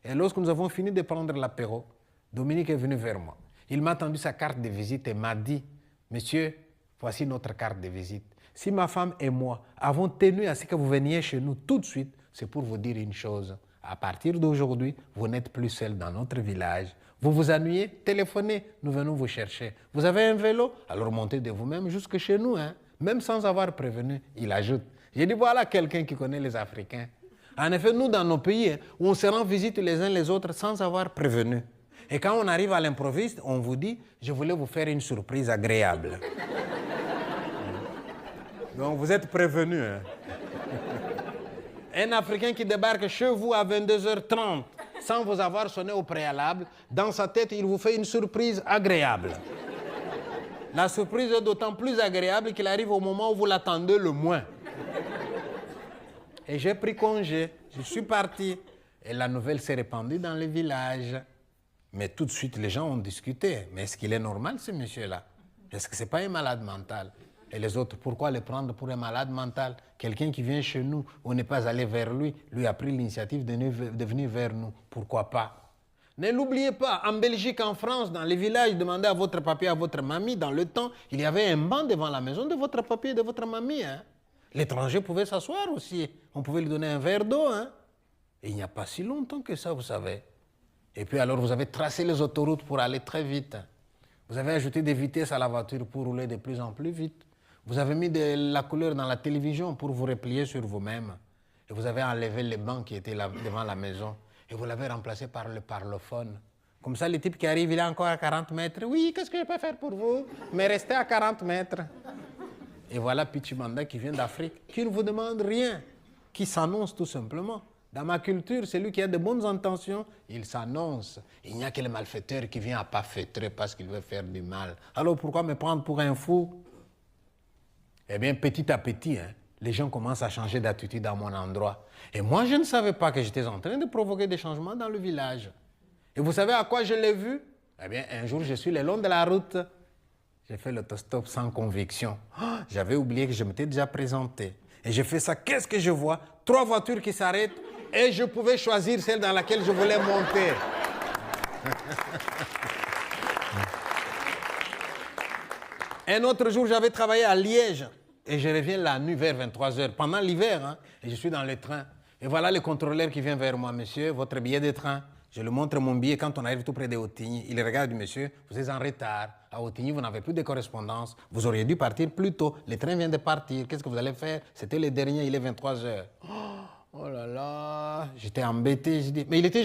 Et lorsque nous avons fini de prendre l'apéro, Dominique est venu vers moi. Il m'a tendu sa carte de visite et m'a dit, monsieur, voici notre carte de visite. Si ma femme et moi avons tenu à ce que vous veniez chez nous tout de suite, c'est pour vous dire une chose. À partir d'aujourd'hui, vous n'êtes plus seul dans notre village. Vous vous ennuyez, téléphonez, nous venons vous chercher. Vous avez un vélo? Alors montez de vous-même jusque chez nous, hein? Même sans avoir prévenu, il ajoute. J'ai dit, voilà quelqu'un qui connaît les Africains. En effet, nous, dans nos pays, hein, on se rend visite les uns les autres sans avoir prévenu. Et quand on arrive à l'improviste, on vous dit, je voulais vous faire une surprise agréable. Donc vous êtes prévenus. Hein? Un Africain qui débarque chez vous à 22h30 sans vous avoir sonné au préalable, dans sa tête, il vous fait une surprise agréable. La surprise est d'autant plus agréable qu'il arrive au moment où vous l'attendez le moins. Et j'ai pris congé, je suis parti. Et la nouvelle s'est répandue dans le village. Mais tout de suite, les gens ont discuté. Mais est-ce qu'il est normal, ce monsieur-là? Est-ce que ce n'est pas un malade mental? Et les autres, pourquoi le prendre pour un malade mental? Quelqu'un qui vient chez nous, on n'est pas allé vers lui, lui a pris l'initiative de venir vers nous. Pourquoi pas? Ne l'oubliez pas, en Belgique, en France, dans les villages, demandez à votre papi, à votre mamie, dans le temps, il y avait un banc devant la maison de votre papi et de votre mamie. Hein? L'étranger pouvait s'asseoir aussi. On pouvait lui donner un verre d'eau. Hein? Et il n'y a pas si longtemps que ça, vous savez. Et puis alors, vous avez tracé les autoroutes pour aller très vite. Vous avez ajouté des vitesses à la voiture pour rouler de plus en plus vite. Vous avez mis de la couleur dans la télévision pour vous replier sur vous-même. Et vous avez enlevé les bancs qui étaient là, devant la maison. Et vous l'avez remplacé par le parlophone. Comme ça, le type qui arrive, il est encore à 40 mètres. Oui, qu'est-ce que je peux faire pour vous? Mais restez à 40 mètres. Et voilà Pichimanda qui vient d'Afrique, qui ne vous demande rien, qui s'annonce tout simplement. Dans ma culture, celui qui a de bonnes intentions, il s'annonce. Il n'y a que le malfaiteur qui vient à pas feutrer parce qu'il veut faire du mal. Alors pourquoi me prendre pour un fou? Eh bien, petit à petit, hein, les gens commencent à changer d'attitude à mon endroit. Et moi, je ne savais pas que j'étais en train de provoquer des changements dans le village. Et vous savez à quoi je l'ai vu? Eh bien, un jour, je suis le long de la route. J'ai fait l'autostop sans conviction. Oh, j'avais oublié que je m'étais déjà présenté. Et j'ai fait ça. Qu'est-ce que je vois? 3 voitures qui s'arrêtent et je pouvais choisir celle dans laquelle je voulais monter. Un autre jour, j'avais travaillé à Liège et je reviens la nuit vers 23h, pendant l'hiver, hein, et je suis dans le train. Et voilà le contrôleur qui vient vers moi. Monsieur, votre billet de train. Je lui montre mon billet quand on arrive tout près de Otigny. Il regarde, monsieur, vous êtes en retard. À Otigny, vous n'avez plus de correspondance. Vous auriez dû partir plus tôt. Le train vient de partir. Qu'est-ce que vous allez faire? C'était le dernier, il est 23h. Oh là là, j'étais embêté. Je dis, mais il était gentil.